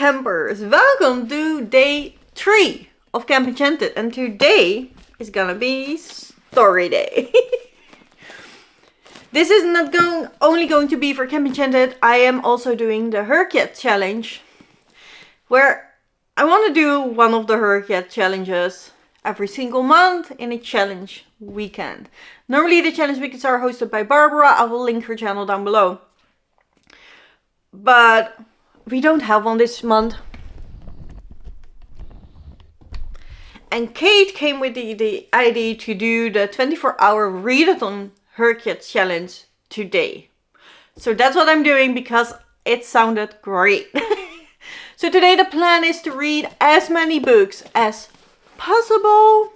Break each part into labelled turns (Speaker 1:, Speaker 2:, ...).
Speaker 1: campers, welcome to day 3 of Camp Enchanted, and today is gonna be story day. This is not only going to be for Camp Enchanted, I am also doing the HRCYED challenge, where I want to do one of the HRCYED challenges every single month in a challenge weekend. Normally the challenge weekends are hosted by Barbara. I will link her channel down below. But we don't have one this month. And Kate came with the idea to do the 24-hour readathon HRCYED challenge today. So that's what I'm doing because it sounded great. So today the plan is to read as many books as possible,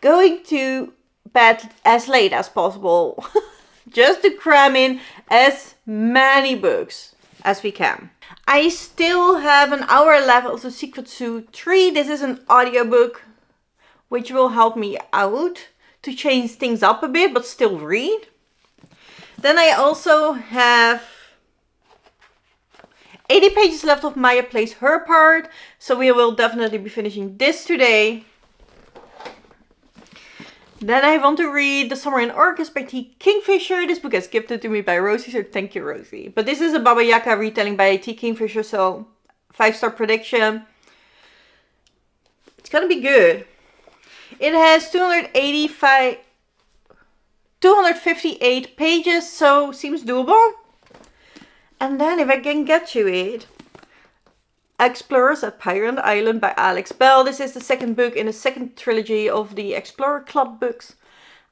Speaker 1: going to bed as late as possible, just to cram in as many books as we can. I still have an hour left of the Secret Zoo 3. This is an audiobook, which will help me out to change things up a bit, but still read. Then I also have 80 pages left of Maya Plays Her Part, so we will definitely be finishing this today. Then I want to read The Summer in Orcus by T. Kingfisher. This book is gifted to me by Rosie, so thank you, Rosie. But this is a Baba Yaga retelling by T. Kingfisher, so 5-star prediction. It's gonna be good. It has 258 pages, so seems doable. And then if I can get to it, Explorers at Pirate Island by Alex Bell. This is the second book in the second trilogy of the Explorer Club books.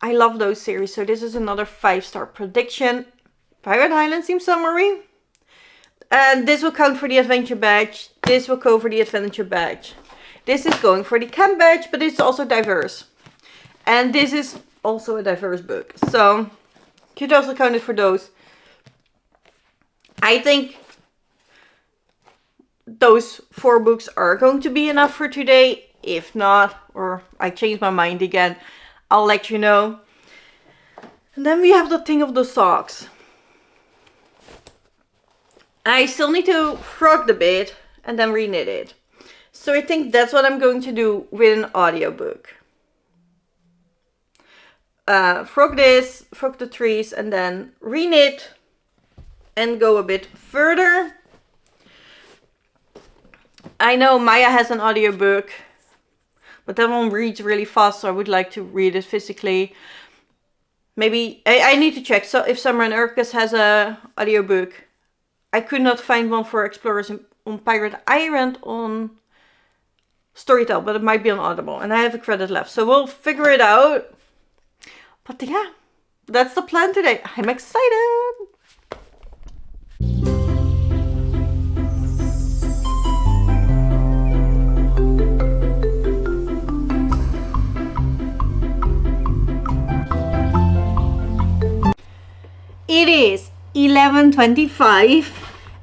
Speaker 1: I love those series, so this is another 5-star prediction. Pirate Island seems summary. And this will count for the adventure badge. This will go for the adventure badge. This is going for the camp badge, but it's also diverse. And this is also a diverse book, so could also count it for those. I think those 4 books are going to be enough for today. If not, or I change my mind again, I'll let you know. And then we have the thing of the socks. I still need to frog the bit and then reknit it. So I think that's what I'm going to do with an audiobook. Frog this, frog the trees, and then reknit and go a bit further. I know Maya has an audiobook, but that one reads really fast, so I would like to read it physically. Maybe I need to check. So if Summer and Orcus has a audiobook, I could not find one for Explorers on Pirate Island on Storytel, but it might be on Audible, and I have a credit left, so we'll figure it out. But yeah, that's the plan today. I'm excited. It is 11:25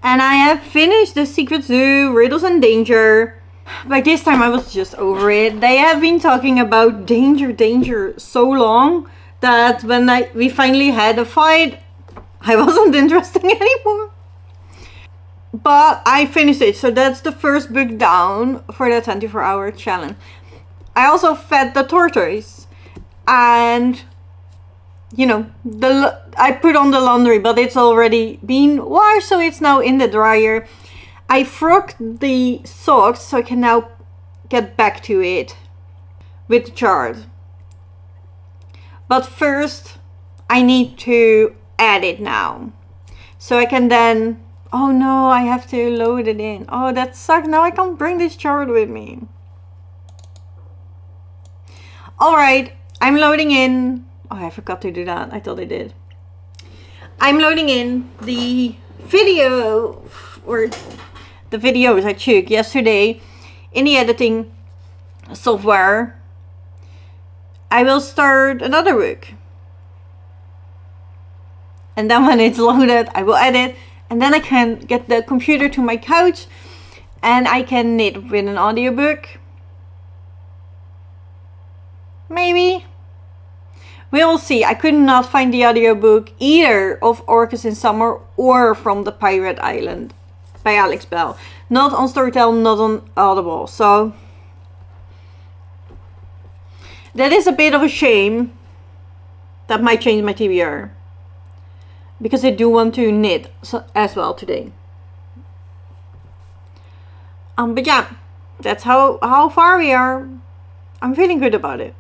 Speaker 1: and I have finished the Secret Zoo, Riddles and Danger. By this time I was just over it. They have been talking about danger so long that when we finally had a fight, I wasn't interested anymore. But I finished it, so that's the first book down for the 24-hour challenge. I also fed the tortoise, and you know, I put on the laundry, but it's already been washed, so it's now in the dryer. I frogged the socks, so I can now get back to it with the chart. But first, I need to add it now. So I can then... Oh no, I have to load it in. Oh, that sucks. Now I can't bring this chart with me. Alright, I'm loading in... Oh, I forgot to do that. I thought I did. I'm loading in the video, or the videos I took yesterday in the editing software. I will start another book. And then when it's loaded, I will edit. And then I can get the computer to my couch and I can knit with an audiobook. Maybe. We will see. I could not find the audiobook either of Orcus in Summer or from the Pirate Island by Alex Bell. Not on Storytel, not on Audible. So that is a bit of a shame. That might change my TBR. Because I do want to knit as well today. But yeah, that's how far we are. I'm feeling good about it.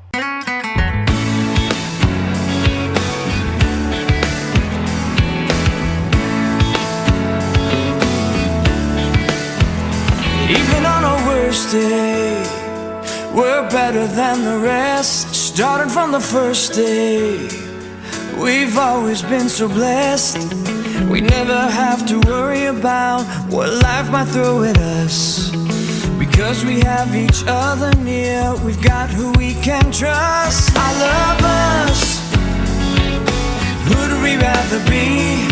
Speaker 2: Even on our worst day, we're better than the rest. Starting from the first day, we've always been so blessed. We never have to worry about what life might throw at us. Because we have each other near, we've got who we can trust. I love us. Who'd we rather be?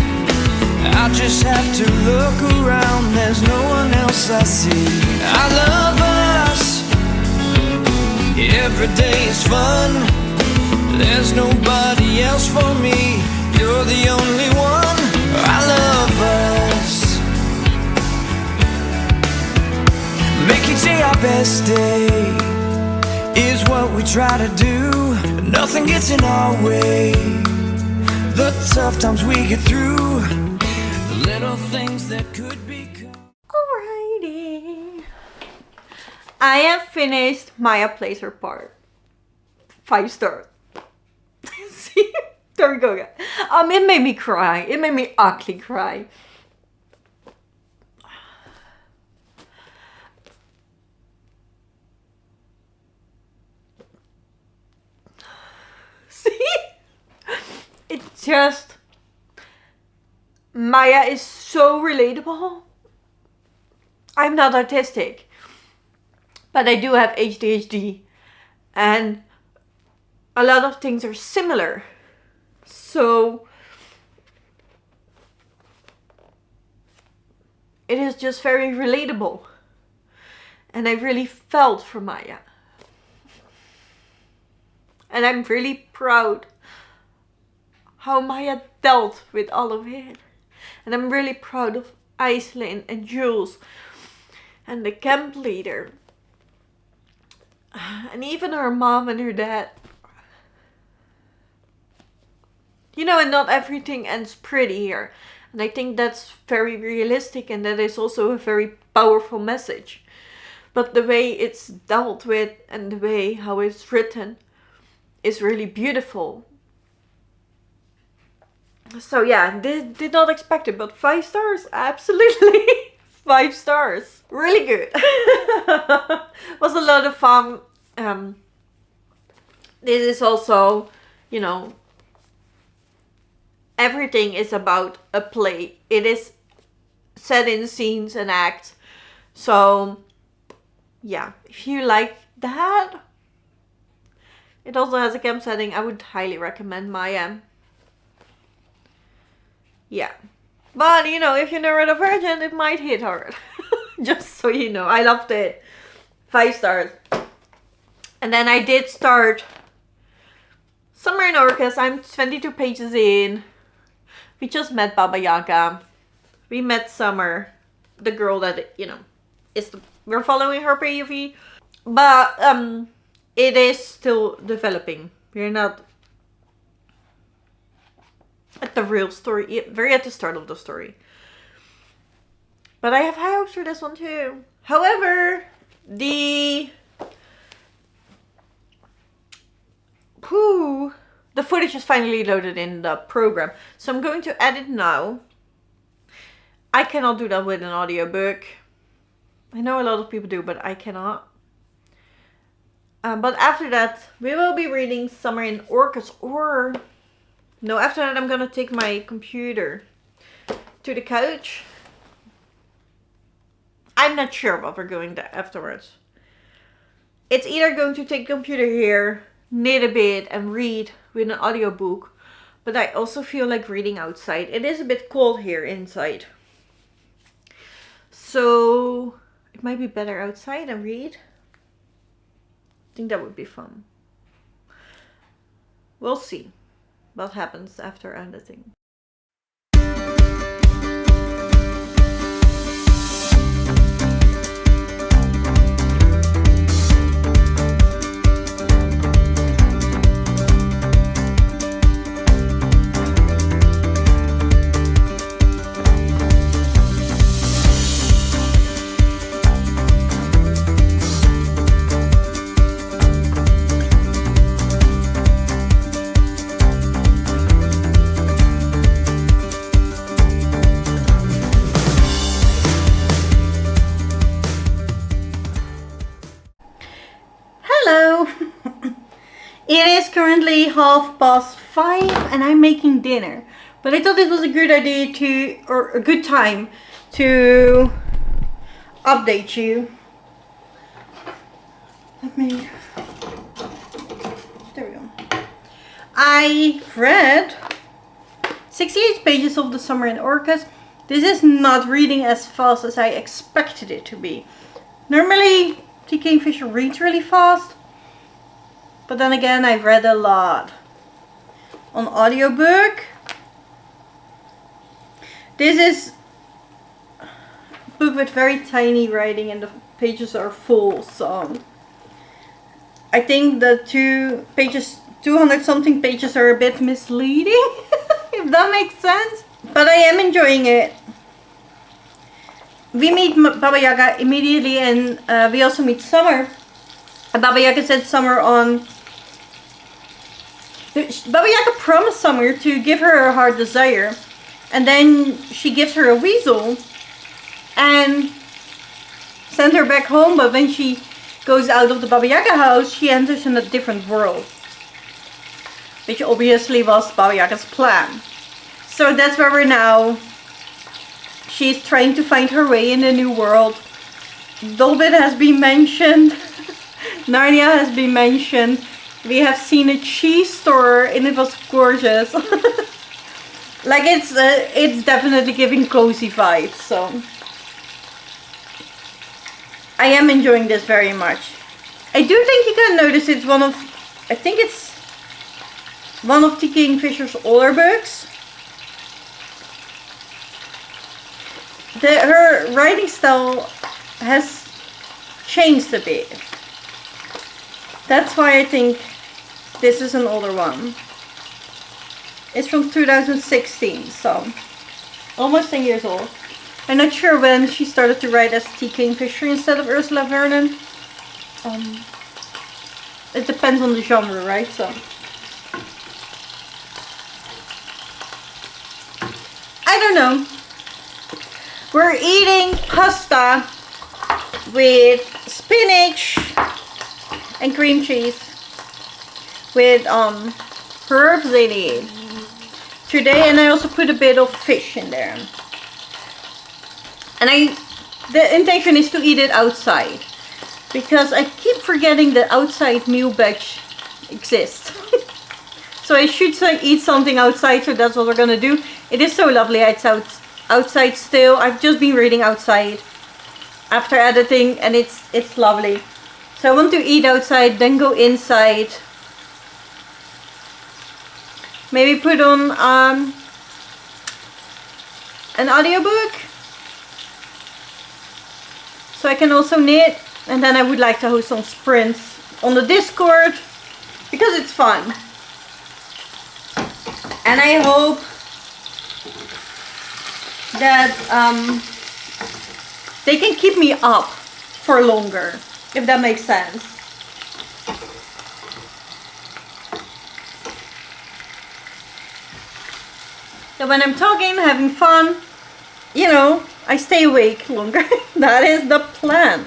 Speaker 2: I just have to look around, there's no one else I see. I love us. Every day is fun. There's nobody else for me. You're the only one. I love us. Make each day our best day is what we try to do. Nothing gets in our way. The tough times we get through. The little things that could become.
Speaker 1: Alrighty. I have finished Maya Plays Her Part. 5 stars. See? There we go again. It made me cry. It made me ugly cry. See? It's just... Maya is so relatable. I'm not autistic. But I do have ADHD. And a lot of things are similar. So it is just very relatable. And I really felt for Maya. And I'm really proud how Maya dealt with all of it. And I'm really proud of Aislinn and Jules and the camp leader. And even her mom and her dad. You know, and not everything ends pretty here. And I think that's very realistic, and that is also a very powerful message. But the way it's dealt with and the way how it's written is really beautiful. So yeah, did not expect it, but 5 stars, absolutely. 5 stars, really good. Was a lot of fun. This is also, you know, everything is about a play. It is set in scenes and acts. So yeah, if you like that, it also has a camp setting. I would highly recommend Maya. Yeah. But, you know, if you're neurodivergent, it might hit hard. Just so you know. I loved it. 5 stars. And then I did start Summer in Orcus. I'm 22 pages in. We just met Baba Yaga. We met Summer. The girl that, you know, we're following her POV. But, it is still developing. We're not at the real story, very at the start of the story. But I have high hopes for this one too. However, the footage is finally loaded in the program. So I'm going to edit now. I cannot do that with an audiobook. I know a lot of people do, but I cannot. But after that, we will be reading Summer in Orcus, or... No, after that I'm gonna take my computer to the couch. I'm not sure what we're going to afterwards. It's either going to take the computer here, knit a bit and read with an audiobook. But I also feel like reading outside. It is a bit cold here inside. So it might be better outside and read. I think that would be fun. We'll see what happens after editing. It is currently 5:30 and I'm making dinner. But I thought it was a good idea or a good time to update you. There we go. I've read 68 pages of The Summer in Orcus. This is not reading as fast as I expected it to be. Normally, the Kingfisher reads really fast. But then again, I've read a lot on audiobook. This is a book with very tiny writing and the pages are full, so I think the 200 something pages are a bit misleading, if that makes sense. But I am enjoying it. We meet Baba Yaga immediately and we also meet Summer. Baba Yaga said Summer on... Baba Yaga promised Summer to give her heart desire. And then she gives her a weasel and send her back home. But when she goes out of the Baba Yaga house, she enters in a different world. Which obviously was Baba Yaga's plan. So that's where we're now. She's trying to find her way in the new world. Dolbit has been mentioned. Narnia has been mentioned. We have seen a cheese store and it was gorgeous. Like it's definitely giving cozy vibes, so I am enjoying this very much. I do think you can notice it's one of the Kingfisher's older books. Her writing style has changed a bit. That's why I think this is an older one. It's from 2016, so almost 10 years old. I'm not sure when she started to write as T. Kingfisher instead of Ursula Vernon. It depends on the genre, right? So I don't know. We're eating pasta with spinach and cream cheese with herbs in it today, and I also put a bit of fish in there. And the intention is to eat it outside because I keep forgetting that outside meal bags exist. So I should eat something outside, so that's what we're gonna do. It is so lovely outside still. I've just been reading outside after editing and it's lovely. So I want to eat outside, then go inside. Maybe put on an audiobook so I can also knit, and then I would like to host some sprints on the Discord because it's fun. And I hope that they can keep me up for longer, if that makes sense. So when I'm talking, having fun, you know, I stay awake longer. That is the plan.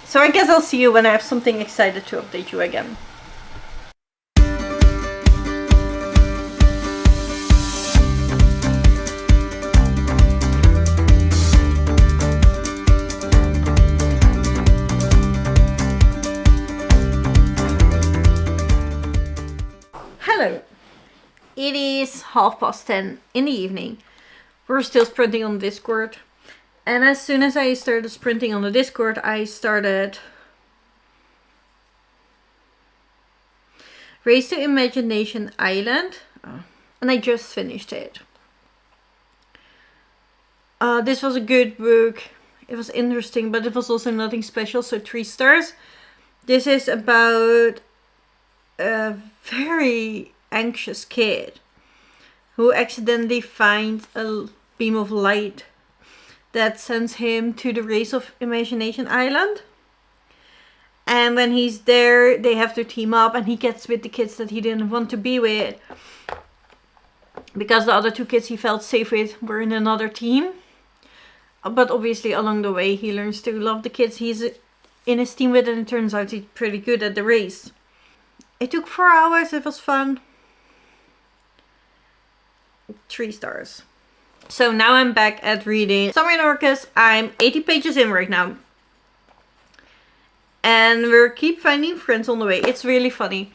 Speaker 1: So I guess I'll see you when I have something excited to update you again. Hello. It is 10:30 in the evening. We're still sprinting on Discord. And as soon as I started sprinting on the Discord, I started Race to Imagination Island. And I just finished it. This was a good book. It was interesting, but it was also nothing special, so 3 stars. This is about a very anxious kid who accidentally finds a beam of light that sends him to the Race of Imagination Island. And when he's there, they have to team up, and he gets with the kids that he didn't want to be with because the other 2 kids he felt safe with were in another team. But obviously along the way he learns to love the kids he's in his team with, and it turns out he's pretty good at the race. It took 4 hours. It was fun. 3 stars. So now I'm back at reading Summer in Orcus. I'm 80 pages in right now. And we keep finding friends on the way. It's really funny.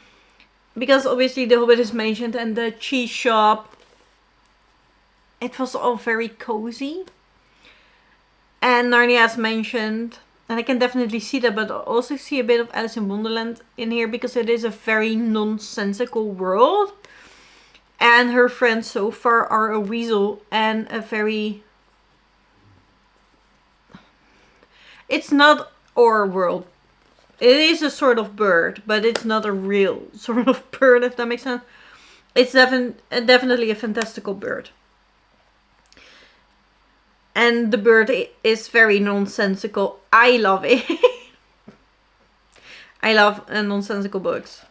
Speaker 1: Because obviously the Hobbit is mentioned and the cheese shop. It was all very cozy. And Narnia is mentioned. And I can definitely see that. But I also see a bit of Alice in Wonderland in here. Because it is a very nonsensical world. And her friends so far are a weasel and a very... It's not our world. It is a sort of bird, but it's not a real sort of bird, if that makes sense. It's definitely a fantastical bird. And the bird is very nonsensical. I love it. I love nonsensical books.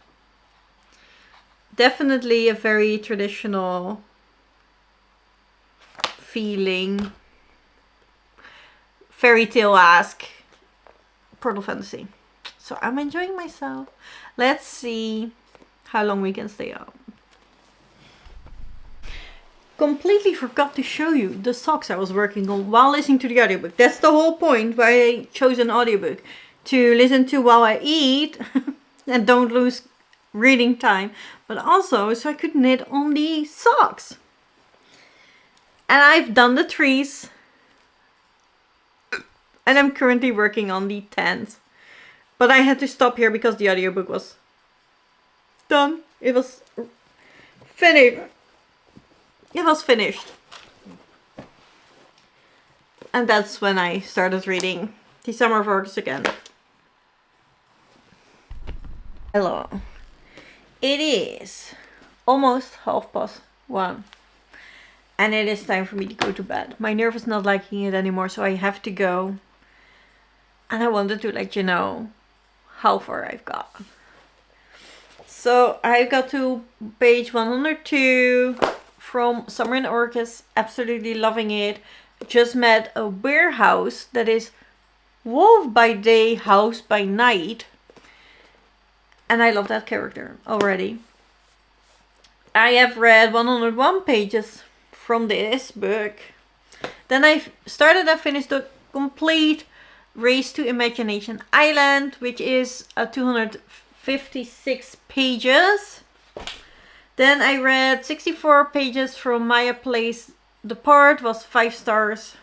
Speaker 1: Definitely a very traditional feeling. Fairy tale-esque. Portal fantasy. So I'm enjoying myself. Let's see how long we can stay up. Completely forgot to show you the socks I was working on while listening to the audiobook. That's the whole point why I chose an audiobook. To listen to while I eat and don't lose reading time. But also so I could knit on the socks. And I've done the trees. And I'm currently working on the tent. But I had to stop here because the audiobook was done. It was finished. It was finished. And that's when I started reading the Summer of Orcus again. Hello. It is almost 1:30. And it is time for me to go to bed. My nerve is not liking it anymore, so I have to go. And I wanted to let you know how far I've got. So I got to page 102 from Summer in Orcus. Absolutely loving it. Just met a warehouse that is wolf by day, house by night. And I love that character already. I have read 101 pages from this book. Then I finished the complete Race to Imagination Island, which is 256 pages. Then I read 64 pages from Maya Place. The part was 5 stars.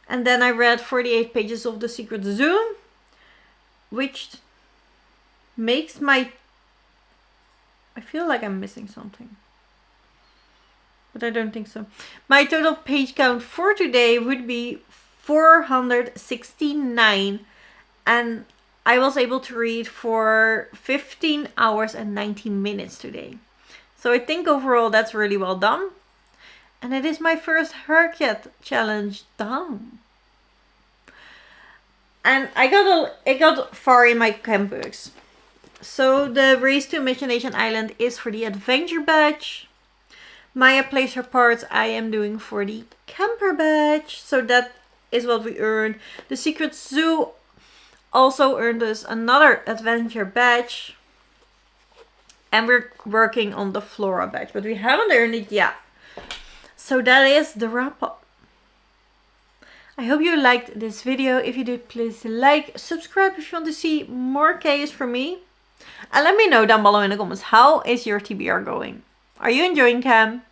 Speaker 1: And then I read 48 pages of The Secret Zoo, which makes my... I feel like I'm missing something. But I don't think so. My total page count for today would be 469. And I was able to read for 15 hours and 19 minutes today. So I think overall that's really well done. And it is my first HRCYED challenge done. And I got far in my camp books. So the Race to Imagination Island is for the adventure badge. Maya Place her parts I am doing for the camper badge. So that is what we earned. The Secret Zoo also earned us another adventure badge. And we're working on the Flora badge, but we haven't earned it yet. So that is the wrap up. I hope you liked this video. If you did, please like, subscribe if you want to see more chaos from me. And let me know down below in the comments, how is your TBR going? Are you enjoying camp?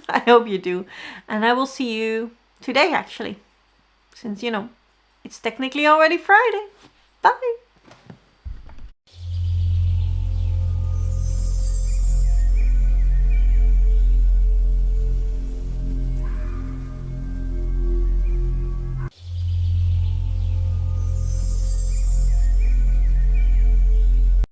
Speaker 1: I hope you do. And I will see you today actually. Since, you know, it's technically already Friday. Bye!